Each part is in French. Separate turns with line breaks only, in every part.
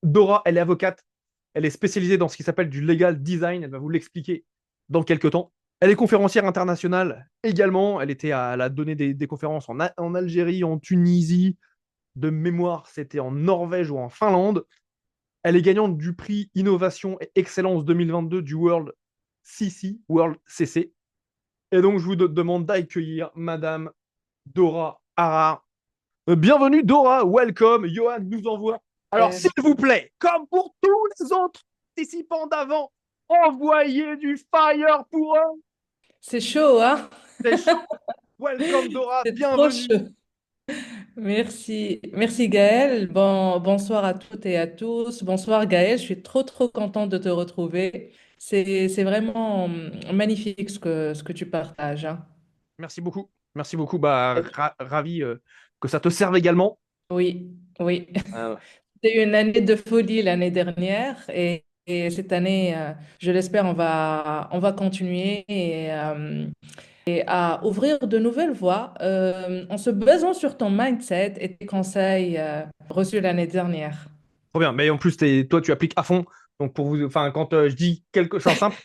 Dora, elle est avocate. Elle est spécialisée dans ce qui s'appelle du legal design. Elle va vous l'expliquer dans quelques temps. Elle est conférencière internationale également. Elle a donné des conférences en Algérie, en Tunisie. De mémoire, c'était en Norvège ou en Finlande. Elle est gagnante du prix Innovation et Excellence 2022 du World CC, World CC. Et donc, je vous demande d'accueillir Madame Dora Harar. Bienvenue Dora, welcome. Johan nous envoie. Alors,
Euh,
s'il vous plaît, comme pour tous les autres participants d'avant, envoyez du fire pour eux.
c'est chaud, hein?
C'est chaud. Welcome Dora,
C'est trop
bienvenue.
chaud. Merci. Merci Gaël. Bonsoir à toutes et à tous. Bonsoir Gaël. Je suis trop contente de te retrouver. C'est vraiment magnifique ce que tu partages, hein.
Merci beaucoup. Merci beaucoup. Bah, ravi que ça te serve également.
Oui, oui.
Euh,
C'était une année de folie l'année dernière et cette année, je l'espère, on va continuer et à ouvrir de nouvelles voies en se basant sur ton mindset et tes conseils reçus l'année dernière.
Trop bien. Mais en plus, toi, tu appliques à fond. Donc, pour vous, enfin, quand je dis quelque chose simple,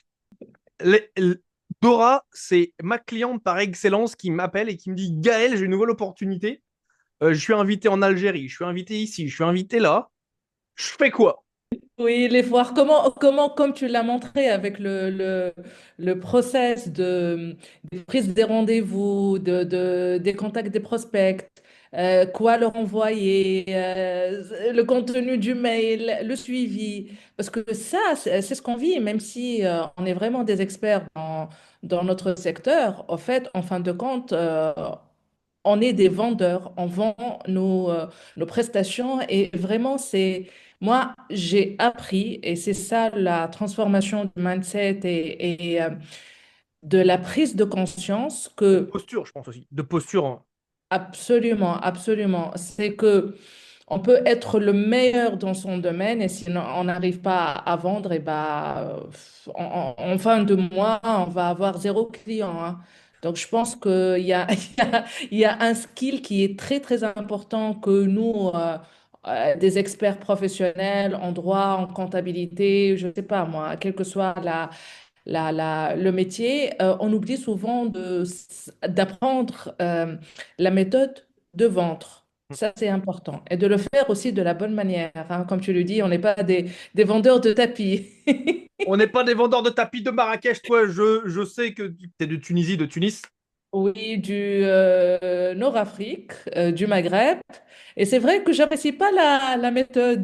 les- les- Dora, c'est ma cliente par excellence qui m'appelle et qui me dit Gaël, j'ai une nouvelle opportunité. Je suis invité en Algérie, je suis invité ici, je suis invité là. Je fais quoi?
Oui, les foires, comme tu l'as montré avec le process de prise des rendez-vous, des contacts des prospects, quoi leur envoyer, le contenu du mail, le suivi. Parce que ça, c'est ce qu'on vit, même si on est vraiment des experts dans notre secteur. En fait, en fin de compte, on est des vendeurs, on vend nos prestations et vraiment, moi, j'ai appris, et c'est ça la transformation du mindset et de la prise de conscience
De
que
posture, je pense aussi. De posture, hein.
absolument, absolument, c'est que on peut être le meilleur dans son domaine et si on n'arrive pas à vendre, et bah, en fin de mois, on va avoir zéro client, hein. Donc, je pense qu'il y a, il y a un skill qui est très important que nous, des experts professionnels en droit, en comptabilité, je ne sais pas moi, quel que soit le métier, on oublie souvent d'apprendre la méthode de vendre. Ça, c'est important. Et de le faire aussi de la bonne manière, hein. Comme tu le dis, on n'est pas des vendeurs de tapis.
On n'est pas des vendeurs de tapis de Marrakech, toi. Je sais que tu es de Tunisie, de Tunis.
Oui, du Nord-Afrique, du Maghreb. Et c'est vrai que j'apprécie pas la méthode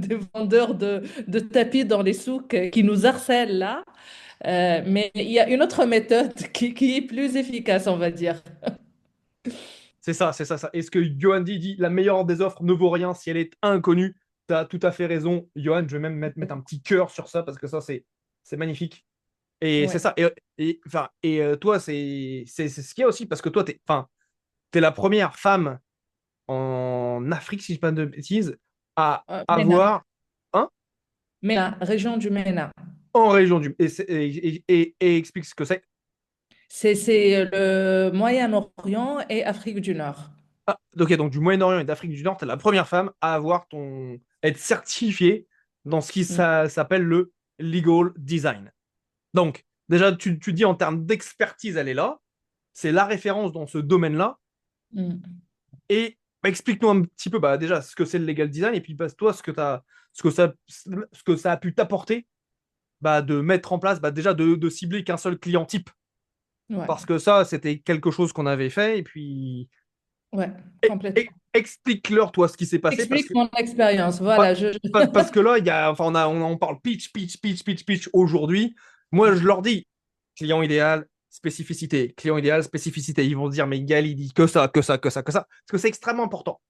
des vendeurs de tapis dans les souks qui nous harcèlent là. Mais il y a une autre méthode qui est plus efficace, on va dire.
C'est ça, c'est ça, ça. Et ce que Johan dit, la meilleure des offres ne vaut rien si elle est inconnue. Tu as tout à fait raison, Johan. Je vais même mettre un petit cœur sur ça parce que ça, c'est magnifique. Et c'est
Ouais.
ça. Toi, c'est ce qu'il y a aussi parce que toi, enfin, t'es la première femme en Afrique, si je ne dis pas de bêtises, à
MENA.
avoir un
MENA, région du MENA.
en région du. Et explique ce que c'est.
C'est le Moyen-Orient et Afrique du Nord.
Ah, ok, donc du Moyen-Orient et d'Afrique du Nord, tu es la première femme à être certifiée dans ce qui
Mm,
s'appelle le legal design. Donc, déjà, tu dis en termes d'expertise, elle est là. C'est la référence dans ce domaine-là.
mm.
Et bah, explique-nous un petit peu bah, déjà ce que c'est le legal design et puis bah, toi, ce que ça a pu t'apporter bah, de mettre en place, bah, déjà de cibler qu'un seul client type.
Ouais,
Parce que ça, c'était quelque chose qu'on avait fait. Et puis,
ouais, complètement.
explique-leur, toi, ce qui s'est passé.
Explique mon expérience. Voilà,
Parce que là, enfin, on parle pitch aujourd'hui. Moi, je leur dis client idéal, spécificité. Client idéal, spécificité. Ils vont se dire, mais Gal, il dit que ça, que ça, que ça, que ça. Parce que c'est extrêmement important.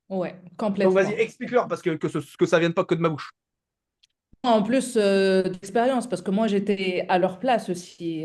ouais,
Donc, vas-y,
complètement.
explique-leur parce que ça vienne pas que de ma bouche.
En plus d'expérience, parce que moi, j'étais à leur place aussi.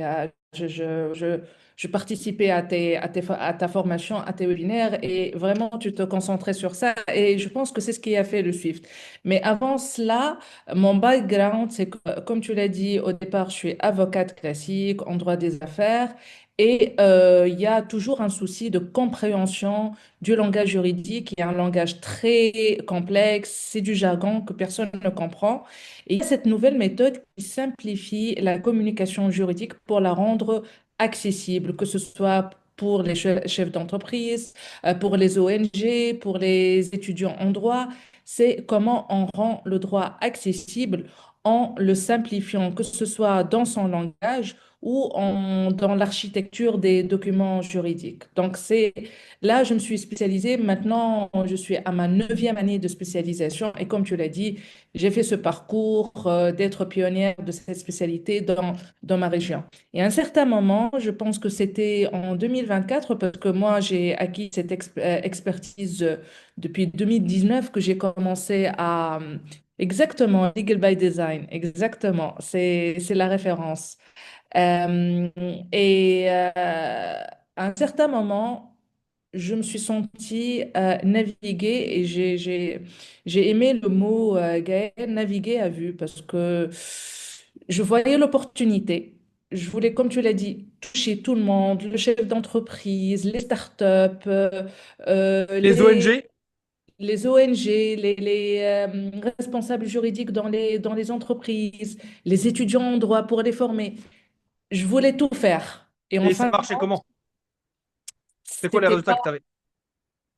je participais à ta formation, à tes webinaires et vraiment tu te concentrais sur ça et je pense que c'est ce qui a fait le Swift. Mais avant cela, mon background, c'est que, comme tu l'as dit au départ, je suis avocate classique en droit des affaires et il y a toujours un souci de compréhension du langage juridique, qui est un langage très complexe, c'est du jargon que personne ne comprend. Et il y a cette nouvelle méthode qui simplifie la communication juridique pour la rendre accessible, que ce soit pour les chefs d'entreprise, pour les ONG, pour les étudiants en droit. C'est comment on rend le droit accessible en le simplifiant, que ce soit dans son langage ou dans l'architecture des documents juridiques. Donc, là, je me suis spécialisée. Maintenant, je suis à ma neuvième année de spécialisation. Et comme tu l'as dit, j'ai fait ce parcours d'être pionnière de cette spécialité dans ma région. Et à un certain moment, je pense que c'était en 2024, parce que moi, j'ai acquis cette expertise depuis 2019 que j'ai commencé à... Exactement, Legal by Design, exactement, c'est la référence. Euh, à un certain moment, je me suis sentie naviguer et j'ai aimé le mot Gaël, naviguer à vue parce que je voyais l'opportunité. Je voulais, comme tu l'as dit, toucher tout le monde, le chef d'entreprise, les startups, euh,
Les
les,
ONG,
les ONG, les responsables juridiques dans les entreprises, les étudiants en droit pour les former. Je voulais tout faire. Et en
et ça
fin de
marchait
compte,
comment? C'est quoi les
c'était
résultats
pas,
que tu avais?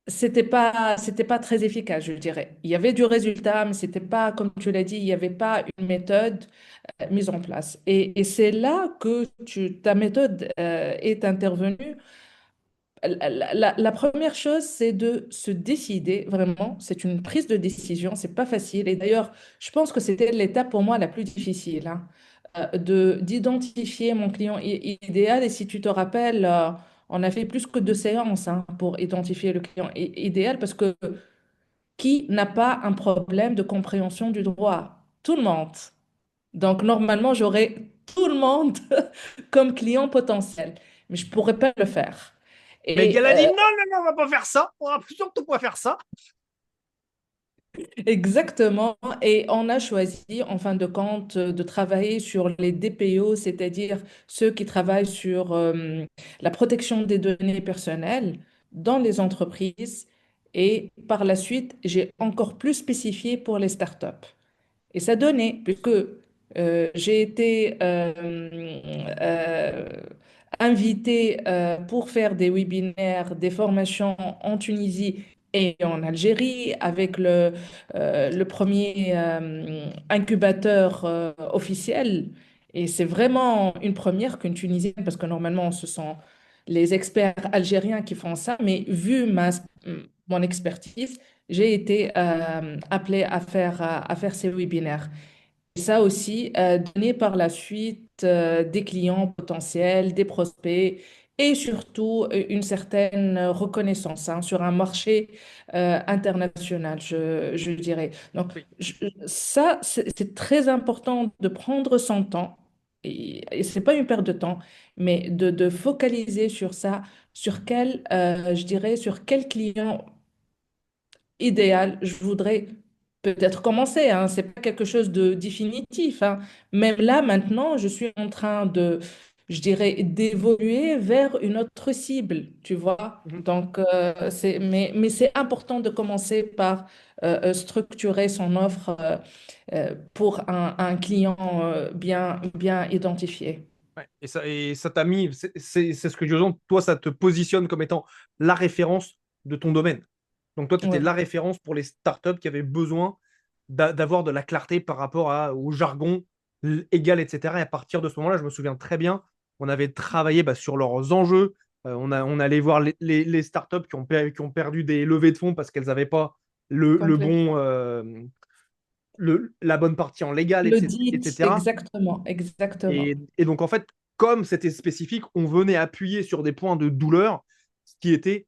c'était pas très efficace, je dirais. Il y avait du résultat, mais c'était pas, comme tu l'as dit, il n'y avait pas une méthode mise en place. Et c'est là que ta méthode est intervenue. La première chose, c'est de se décider, vraiment. C'est une prise de décision, c'est pas facile. Et d'ailleurs, je pense que c'était l'étape pour moi la plus difficile, hein, d'identifier mon client idéal. Et si tu te rappelles, on a fait plus que 2 séances, hein, pour identifier le client idéal, parce que qui n'a pas un problème de compréhension du droit? Tout le monde. Donc, normalement, j'aurais tout le monde comme client potentiel, mais je pourrais pas le faire.
Mais
Et
elle a dit non, non, non, on va pas faire ça. On va surtout pas faire ça.
exactement. Et on a choisi, en fin de compte, de travailler sur les DPO, c'est-à-dire ceux qui travaillent sur la protection des données personnelles dans les entreprises. Et par la suite, j'ai encore plus spécifié pour les startups. Et ça donnait, puisque j'ai été invitée pour faire des webinaires, des formations en Tunisie et en Algérie avec le premier incubateur officiel. Et c'est vraiment une première qu'une Tunisienne, parce que normalement, ce sont les experts algériens qui font ça, mais vu mon expertise, j'ai été appelée à faire ces webinaires. Et ça aussi, donner par la suite des clients potentiels, des prospects et surtout une certaine reconnaissance, hein, sur un marché international, je dirais. Donc,
Oui.
ça, c'est très important de prendre son temps. Et ce n'est pas une perte de temps, mais de focaliser sur ça, sur je dirais, sur quel client idéal, je voudrais peut-être commencer, hein, c'est pas quelque chose de définitif, hein. Même là, maintenant, je suis en train je dirais, d'évoluer vers une autre cible, tu vois.
Mhm.
Donc, mais c'est important de commencer par structurer son offre pour un client bien identifié.
Ouais. Et ça t'a mis, c'est ce que je dis, toi, ça te positionne comme étant la référence de ton domaine. Donc toi, tu étais
Ouais,
la référence pour les startups qui avaient besoin d'avoir de la clarté par rapport au jargon égal, etc. Et à partir de ce moment-là, je me souviens très bien, on avait travaillé sur leurs enjeux. On allait voir les startups qui ont perdu des levées de fonds parce qu'elles n'avaient pas le bon,
complètement.
la bonne partie en légal,
Le
etc.
dit,
etc.
exactement, exactement.
Et donc, en fait, comme c'était spécifique, on venait appuyer sur des points de douleur qui étaient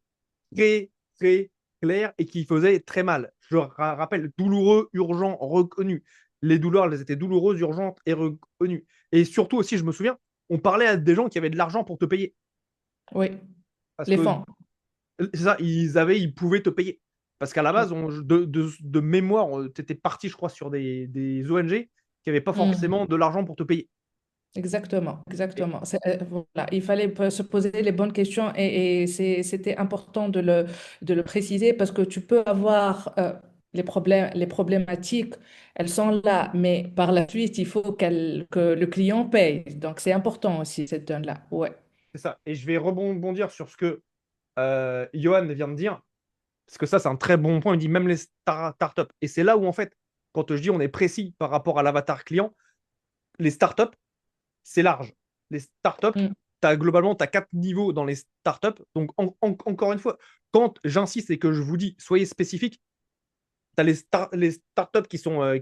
très, très clairs et qui faisaient très mal. Je rappelle, douloureux, urgent, reconnu. Les douleurs, elles étaient douloureuses, urgentes et reconnues. Et surtout aussi, je me souviens, on parlait à des gens qui avaient de l'argent pour te payer.
Oui,
Parce
les
que
fonds.
c'est ça, ils pouvaient te payer. Parce qu'à la base, de mémoire, tu étais parti, je crois, sur des ONG qui n'avaient pas
Mm.
forcément de l'argent pour te payer.
Exactement,
Et
exactement. Voilà. Il fallait se poser les bonnes questions et c'était important de le préciser parce que tu peux avoir les problèmes, les problématiques, elles sont là, mais par la suite, il faut que le client paye. Donc, c'est important aussi, cette donne-là. Ouais.
c'est ça. Et je vais rebondir sur ce que Johan vient de dire. Parce que ça, c'est un très bon point. Il dit même les startups. Et c'est là où, en fait, quand je dis on est précis par rapport à l'avatar client, les startups, c'est large. Les startups,
Mm.
globalement, tu as quatre niveaux dans les startups. Donc, encore une fois, quand j'insiste et que je vous dis, soyez spécifiques, tu as les startups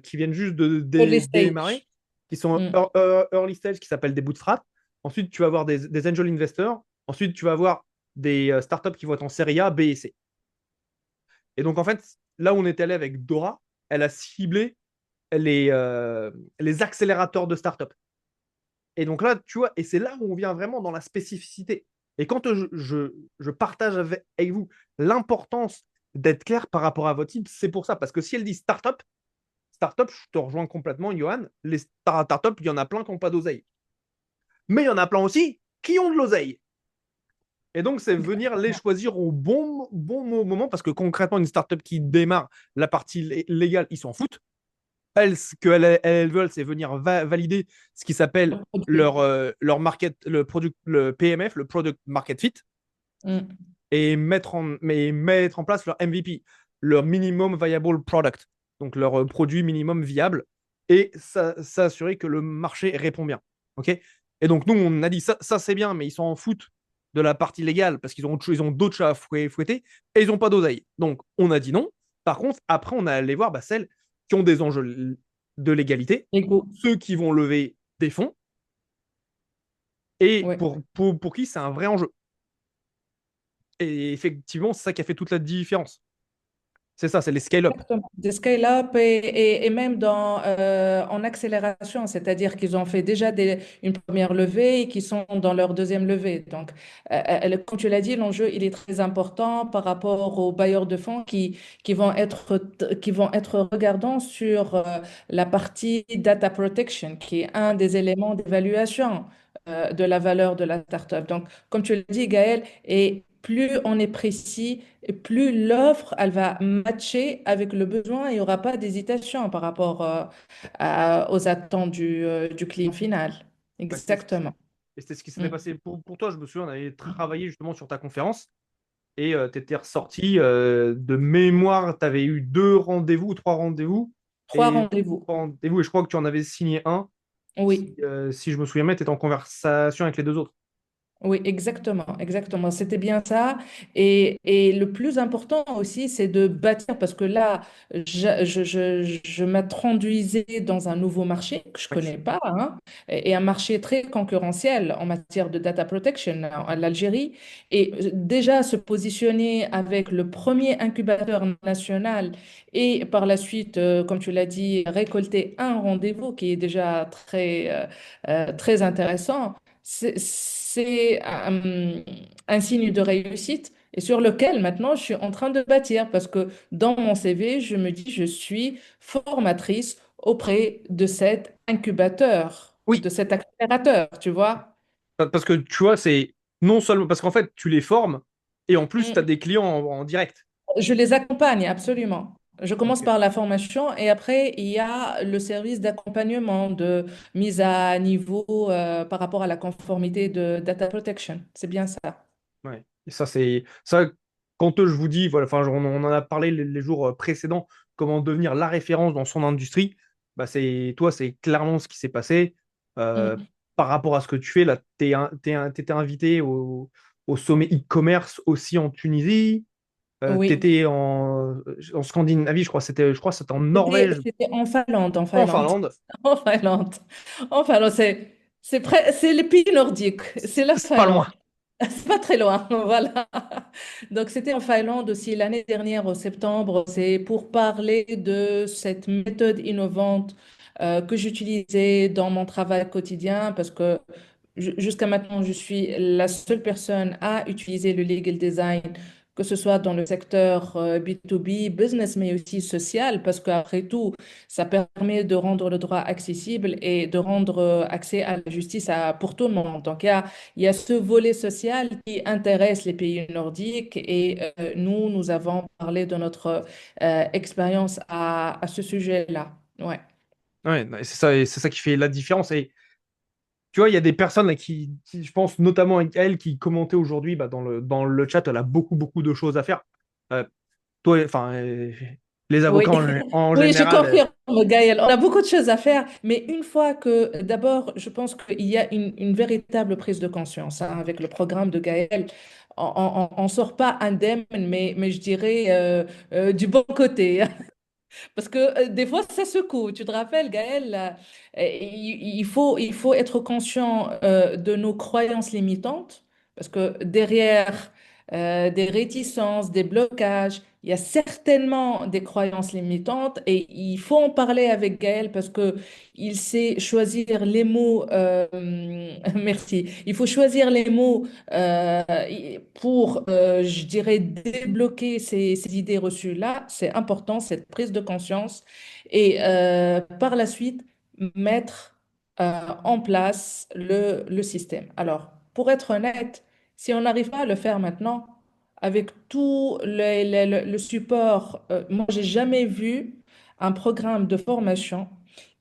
qui viennent juste de
Early
démarrer,
stage.
qui sont
Mm.
early stage, qui s'appellent des bootstraps. Ensuite, tu vas avoir des angel investors. Ensuite, tu vas avoir des startups qui vont être en série A, B et C. Et donc, en fait, là où on est allé avec Dora, elle a ciblé les accélérateurs de startups. Et donc là, tu vois, et c'est là où on vient vraiment dans la spécificité. Et quand je partage avec vous l'importance d'être clair par rapport à votre cible, c'est pour ça. Parce que si elle dit startup, je te rejoins complètement, Johan. Les startups, il y en a plein qui n'ont pas d'oseille. Mais il y en a plein aussi qui ont de l'oseille. Et donc, c'est venir les choisir au bon moment. Parce que concrètement, une startup qui démarre la partie légale, ils s'en foutent. Elles, ce qu'elles veulent, c'est venir valider ce qui s'appelle leur market, le PMF, le Product Market Fit,
Mm.
et mettre en place leur MVP, leur Minimum Viable Product, donc leur produit minimum viable, et s'assurer que le marché répond bien. OK. Et donc, nous, on a dit ça c'est bien, mais ils s'en foutent de la partie légale parce ils ont d'autres chats à fouetter et ils n'ont pas d'oseille. Donc, on a dit non. Par contre, après, on a allé voir celles qui ont des enjeux de légalité,
Ego.
ceux qui vont lever des fonds et
Oui.
pour qui c'est un vrai enjeu. Et effectivement, c'est ça qui a fait toute la différence. C'est ça, c'est les scale-up.
Exactement. Des scale-up et même en accélération, c'est-à-dire qu'ils ont fait déjà une première levée et qui sont dans leur deuxième levée. Donc, comme tu l'as dit, l'enjeu, il est très important par rapport aux bailleurs de fonds qui vont être regardants sur la partie data protection, qui est un des éléments d'évaluation de la valeur de la startup. Donc, comme tu l'as dit, Gaël, et plus on est précis, et plus l'offre, elle va matcher avec le besoin, il n'y aura pas d'hésitation par rapport aux attentes du client final.
Bah,
Exactement.
c'était ce qui s'était
Mm.
passé pour toi. Je me souviens, on avait travaillé justement sur ta conférence et tu étais ressorti de mémoire. Tu avais eu deux rendez-vous ou trois rendez-vous.
Trois
Et
rendez-vous.
rendez-vous, et je crois que tu en avais signé un.
Oui.
Si je me souviens bien, tu étais en conversation avec les deux autres.
Oui, exactement, exactement. C'était bien ça. Et le plus important aussi, c'est de bâtir, parce que là, je m'introduisais dans un nouveau marché que je
Oui,
connais pas, hein, et un marché très concurrentiel en matière de data protection à l'Algérie. Et déjà se positionner avec le premier incubateur national et par la suite, comme tu l'as dit, récolter un rendez-vous qui est déjà très intéressant. C'est un signe de réussite et sur lequel maintenant je suis en train de bâtir parce que dans mon CV, je me dis je suis formatrice auprès de cet incubateur,
oui,
de cet accélérateur, tu vois.
parce que tu vois, c'est non seulement parce qu'en fait, tu les formes et en plus, tu as
Mm.
des clients en direct.
Je les accompagne absolument. Je commence
Donc,
par la formation et après, il y a le service d'accompagnement, de mise à niveau par rapport à la conformité de data protection. C'est bien ça.
ouais. Et ça, c'est ça. Quand je vous dis, voilà, enfin, on en a parlé les jours précédents, comment devenir la référence dans son industrie, bah, c'est clairement ce qui s'est passé. Euh,
Mm.
Par rapport à ce que tu fais, là, t'étais invité au sommet e-commerce aussi en Tunisie. Tu
Oui.
étais en Scandinavie, je crois que c'était en Norvège,
C'était en Finlande, en
en
Finlande.
Finlande.
En Finlande. En Finlande, c'est les pays nordiques, c'est la
C'est pas
Finlande.
loin.
C'est pas très loin, voilà. Donc c'était en Finlande aussi l'année dernière, au septembre. C'est pour parler de cette méthode innovante que j'utilisais dans mon travail quotidien parce que Jusqu'à maintenant, je suis la seule personne à utiliser le legal design, que ce soit dans le secteur B2B, business, mais aussi social, parce qu'après tout, ça permet de rendre le droit accessible et de rendre accès à la justice pour tout le monde. Donc, il y a ce volet social qui intéresse les pays nordiques et nous avons parlé de notre expérience à ce sujet-là. Ouais.
Ouais, non, et c'est ça qui fait la différence. Et tu vois, il y a des personnes là, je pense notamment à elle, qui commentait aujourd'hui bah, dans le chat, elle a beaucoup, beaucoup de choses à faire. Euh, toi, enfin, les
Oui,
avocats en
oui, je
général,
confirme, Gaël. On a beaucoup de choses à faire, mais une fois que, d'abord, je pense qu'il y a une véritable prise de conscience hein, avec le programme de Gaël. On ne sort pas indemne, mais je dirais du bon côté. Parce que des fois, ça secoue. Tu te rappelles, Gaël, il faut être conscient de nos croyances limitantes, parce que derrière des réticences, des blocages, il y a certainement des croyances limitantes et il faut en parler avec Gaël parce que il sait choisir les mots. Merci. Il faut choisir les mots pour, je dirais, débloquer ces idées reçues-là. C'est important, cette prise de conscience. Et par la suite, mettre en place le système. Alors, pour être honnête, si on n'arrive pas à le faire maintenant, avec tout le support, moi, j'ai jamais vu un programme de formation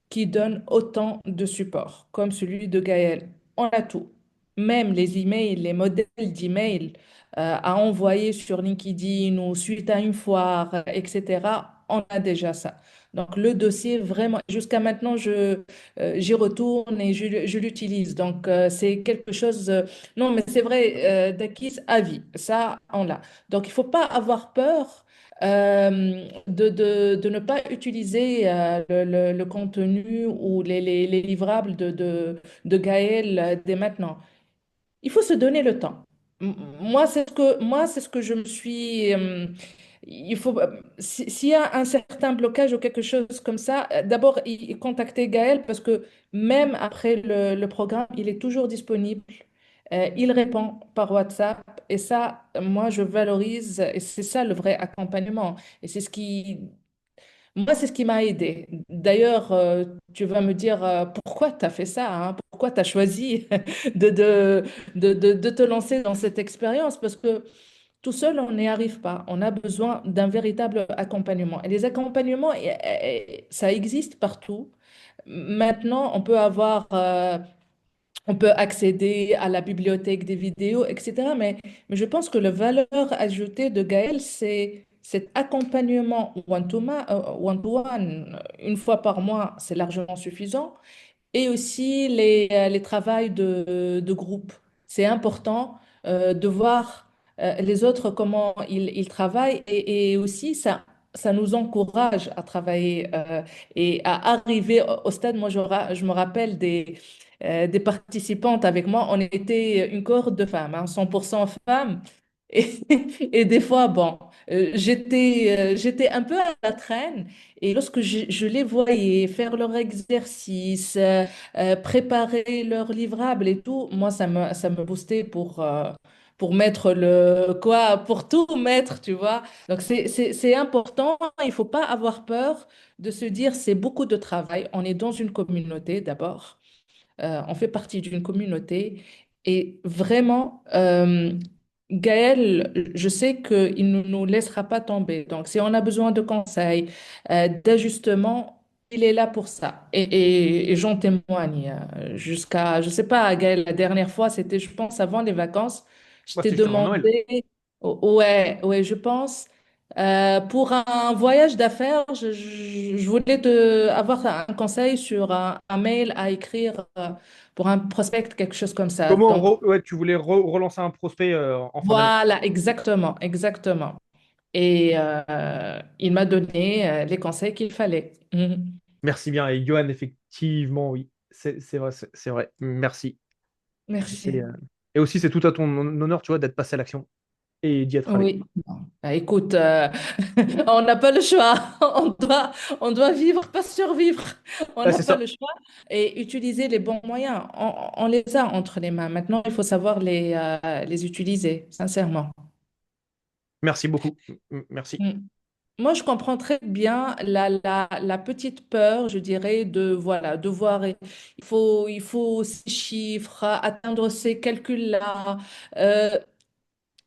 qui donne autant de support, comme celui de Gaël. On a tout. Même les emails, les modèles d'emails à envoyer sur LinkedIn ou suite à une foire, etc. On a déjà ça. Donc le dossier, vraiment, jusqu'à maintenant, j'y retourne et je l'utilise. Donc c'est quelque chose, non, mais c'est vrai, d'acquis à vie. Ça, on l'a. Donc il ne faut pas avoir peur de ne pas utiliser le contenu ou les livrables de Gaël dès maintenant. Il faut se donner le temps. Moi, c'est ce que je me suis. Il faut, s'il y a un certain blocage ou quelque chose comme ça, d'abord, contacter Gaël parce que même après le programme, il est toujours disponible. Il répond par WhatsApp et ça, moi, je valorise et c'est ça le vrai accompagnement. Et c'est ce qui, moi, c'est ce qui m'a aidé. D'ailleurs, tu vas me dire pourquoi tu as fait ça, hein, pourquoi tu as choisi de, de, de te lancer dans cette expérience, parce que tout seul, on n'y arrive pas. On a besoin d'un véritable accompagnement. Et les accompagnements, ça existe partout. Maintenant, on peut accéder à la bibliothèque des vidéos, etc. Mais je pense que la valeur ajoutée de Gaël, c'est cet accompagnement one-to-one, une fois par mois, c'est largement suffisant. Et aussi les travails de groupe. C'est important de voir les autres, comment ils travaillent et aussi ça nous encourage à travailler et à arriver au stade. Moi, je me rappelle des participantes avec moi. On était une cohorte de femmes, hein, 100% femmes. Et, et des fois, bon, j'étais un peu à la traîne. Et lorsque je les voyais faire leur exercice, préparer leur livrable et tout, moi, ça me boostait pour mettre quoi, pour tout mettre, tu vois. Donc, c'est important. Il faut pas avoir peur de se dire, c'est beaucoup de travail. On est dans une communauté d'abord. On fait partie d'une communauté et vraiment, Gaël, je sais qu'il ne nous laissera pas tomber. Donc, si on a besoin de conseils, d'ajustements, il est là pour ça. Et j'en témoigne. Jusqu'à, je sais pas, Gaël, la dernière fois, c'était, je pense, avant les vacances, je
bah,
t'ai
c'est juste avant Noël.
demandé, ouais, ouais, je pense. Pour un voyage d'affaires, je voulais avoir un conseil sur un mail à écrire pour un prospect, quelque chose comme ça.
Comment
Donc,
ouais, tu voulais relancer un prospect en fin d'année?
voilà, exactement, exactement. Et il m'a donné les conseils qu'il fallait. Mhm.
Merci bien. Et Johan, effectivement, oui, c'est vrai, c'est vrai. Merci. Et,
Merci.
et aussi, c'est tout à ton honneur, tu vois, d'être passé à l'action. et d'y être allé.
Oui. Bon. Bah, écoute, on n'a pas le choix. On doit vivre, pas survivre. On
Ah,
n'a
c'est
pas
ça.
le choix et utiliser les bons moyens. On les a entre les mains. Maintenant, il faut savoir les utiliser, sincèrement.
Merci beaucoup. Merci.
Mm. Moi, je comprends très bien la petite peur, je dirais, de voilà, de voir, il faut ces chiffres, atteindre ces calculs-là. Euh,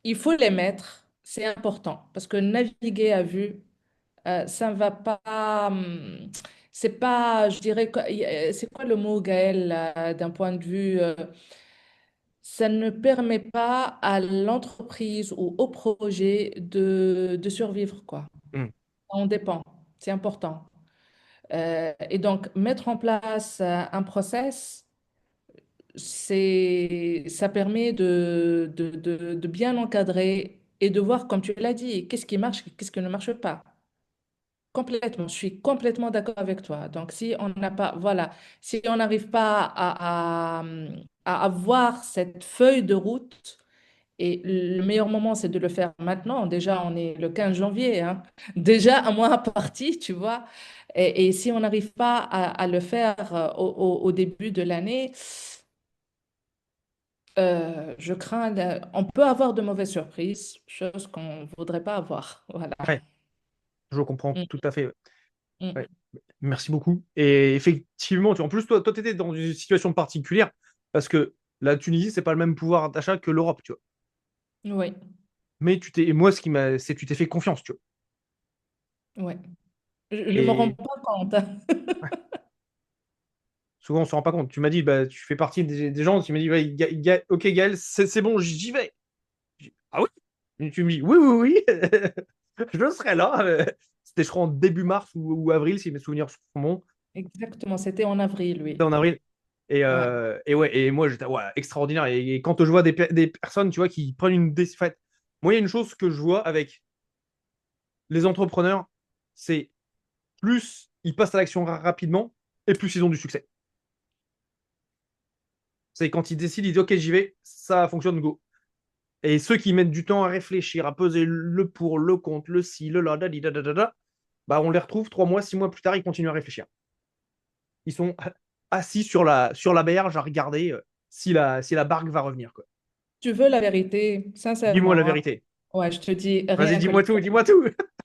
il faut les mettre, c'est important, parce que naviguer à vue, ça ne va pas. C'est pas, je dirais, c'est quoi le mot, Gaël, d'un point de vue. Ça ne permet pas à l'entreprise ou au projet de survivre, quoi.
Mm.
On dépend, c'est important. Et donc, mettre en place un process, ça permet de bien encadrer et de voir, comme tu l'as dit, qu'est-ce qui marche, qu'est-ce qui ne marche pas. Complètement, je suis complètement d'accord avec toi. Donc, si on n'a pas, voilà, si on n'arrive pas à avoir cette feuille de route, et le meilleur moment, c'est de le faire maintenant. Déjà, on est le 15 janvier, hein. Déjà, un mois parti, tu vois. Et si on n'arrive pas à le faire au début de l'année, je crains, on peut avoir de mauvaises surprises, chose qu'on ne voudrait pas avoir. Voilà.
Ouais, je comprends
Mm,
tout à fait.
mm.
Ouais. Merci beaucoup. Et effectivement, en plus, toi, tu étais dans une situation particulière parce que la Tunisie, c'est pas le même pouvoir d'achat que l'Europe, tu vois.
Oui,
Mais et moi, ce qui m'a, c'est que tu t'es fait confiance, tu vois.
oui. Je ne me rends
Et
pas compte, hein.
ouais, souvent, on se rend pas compte. Tu m'as dit, bah, tu fais partie des gens qui m'ont dit, ouais, ok, Gaël, c'est bon, j'y vais. Ah oui? Et tu me dis, oui, oui, oui, je serai là. C'était, je crois, en début mars ou avril, si mes souvenirs sont bons.
Exactement, c'était en avril,
C'était
oui.
en avril.
Ouais.
Et ouais, et moi, j'étais ouais, extraordinaire. Et quand je vois des personnes, tu vois, qui prennent une décision. En fait, moi, il y a une chose que je vois avec les entrepreneurs, c'est plus ils passent à l'action rapidement et plus ils ont du succès. C'est quand ils décident, ils disent, OK, j'y vais, ça fonctionne, go. Et ceux qui mettent du temps à réfléchir, à peser le pour, le contre, le si, le là, da, di, da, da, da, da, bah, on les retrouve 3 mois, 6 mois plus tard, ils continuent à réfléchir. Ils sont assis sur la berge à regarder si la barque va revenir, quoi.
Tu veux la vérité,
Dis-moi la
sincèrement, hein.
vérité.
Ouais, je te dis
Vas-y,
rien que
dis-moi tout, dis-moi tout.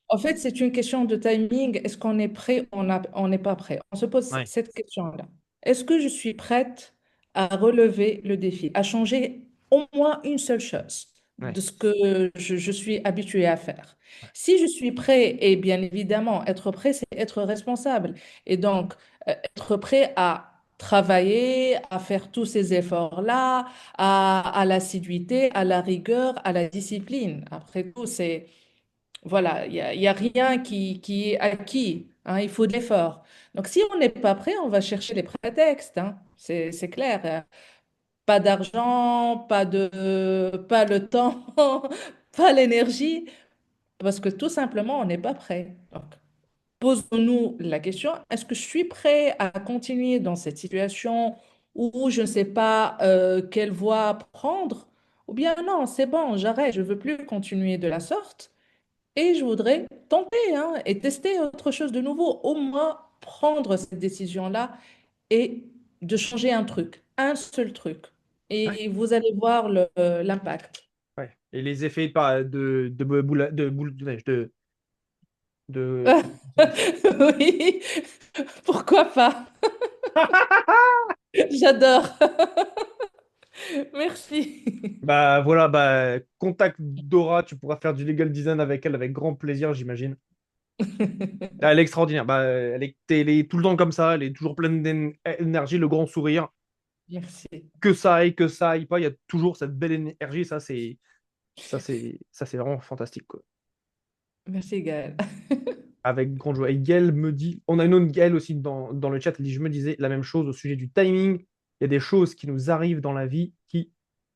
En fait, c'est une question de timing. Est-ce qu'on est prêt? On n'est pas prêt. On se pose
Ouais,
cette question-là. Est-ce que je suis prête à relever le défi, à changer au moins une seule chose
ouais,
de ce que je suis habituée à faire? Si je suis prêt, et bien évidemment, être prêt, c'est être responsable. Et donc, être prêt à travailler, à faire tous ces efforts-là, à l'assiduité, à la rigueur, à la discipline. Après tout, c'est voilà, il y a rien qui est acquis, hein, il faut de l'effort. Donc, si on n'est pas prêt, on va chercher les prétextes, hein, c'est clair. Pas d'argent, pas le temps, pas l'énergie, parce que tout simplement, on n'est pas prêt. Donc, posons-nous la question, est-ce que je suis prêt à continuer dans cette situation où je ne sais pas quelle voie prendre? Ou bien non, c'est bon, j'arrête, je ne veux plus continuer de la sorte. Et je voudrais tenter, hein, et tester autre chose de nouveau, au moins prendre cette décision-là et de changer un seul truc.
ouais,
Et vous allez voir l'impact.
ouais. Et les effets de boule de neige, de...
Oui, pourquoi pas? J'adore. Merci.
Bah voilà, bah contact Dora, tu pourras faire du legal design avec elle avec grand plaisir, j'imagine. Ah, elle est extraordinaire. Bah, elle est tout le temps comme ça, elle est toujours pleine d'énergie, le grand sourire.
Merci.
Que ça aille pas, il y a toujours cette belle énergie. Ça, c'est vraiment fantastique, quoi.
Merci, Gaël.
Avec grande joie. Et Gaël me dit, on a une autre Gaël aussi dans le chat, elle dit, je me disais la même chose au sujet du timing. Il y a des choses qui nous arrivent dans la vie qui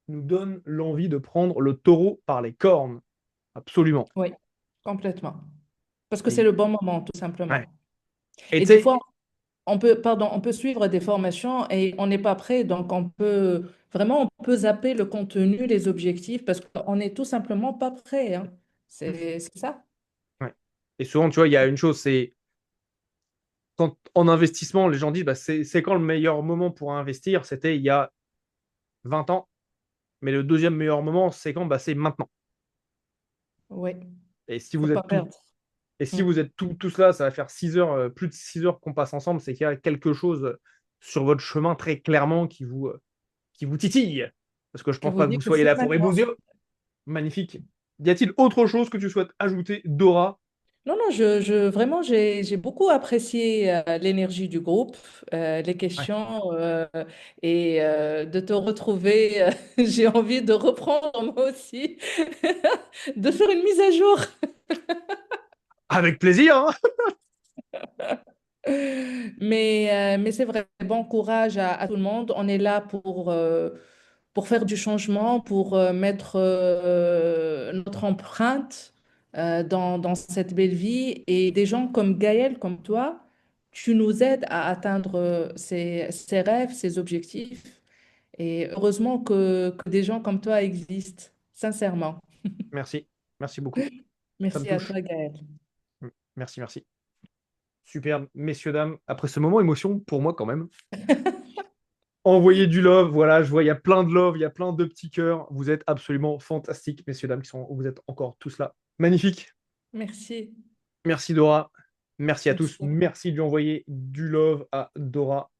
nous donnent l'envie de prendre le taureau par les cornes. Absolument.
Oui, complètement. Parce que c'est
Et,
le bon moment, tout
ouais.
simplement.
Et
Et
tu
des
sais,
fois, pardon, on peut suivre des formations et on n'est pas prêt. Donc, on peut zapper le contenu, les objectifs, parce qu'on n'est tout simplement pas prêt, hein. C'est ça.
Ouais. Et souvent, tu vois, il y a une chose, c'est quand en investissement, les gens disent bah, c'est quand le meilleur moment pour investir? C'était il y a 20 ans, mais le deuxième meilleur moment, c'est quand? Bah, c'est maintenant.
Oui,
Et si
faut
vous
pas
êtes
perdre.
et si
Mm.
vous êtes tous là, ça va faire 6 heures, plus de 6 heures qu'on passe ensemble, c'est qu'il y a quelque chose sur votre chemin très clairement qui vous titille. Parce que je
Qui
pense
vous
pas que
dit
vous
que
soyez
c'est
là pour
maintenant.
éboudir. Magnifique. Y a-t-il autre chose que tu souhaites ajouter, Dora?
Non, non, vraiment, j'ai beaucoup apprécié l'énergie du groupe, les
Ouais.
questions et de te retrouver. J'ai envie de reprendre moi aussi, de faire une mise à jour.
Avec plaisir, hein.
Mais c'est vrai, bon courage à tout le monde. On est là pour faire du changement, pour mettre notre empreinte dans cette belle vie. Et des gens comme Gaël, comme toi, tu nous aides à atteindre ces rêves, ces objectifs. Et heureusement que des gens comme toi existent, sincèrement.
Merci. Merci beaucoup. Ça me
Merci à
touche.
toi, Gaël.
Merci, merci. Super, messieurs, dames. Après ce moment émotion, pour moi quand même, envoyez du love. Voilà, je vois, il y a plein de love, il y a plein de petits cœurs. Vous êtes absolument fantastiques, messieurs, dames, vous êtes encore tous là. Magnifique.
Merci.
Merci, Dora. Merci à tous.
Merci.
Merci de lui envoyer du love à Dora.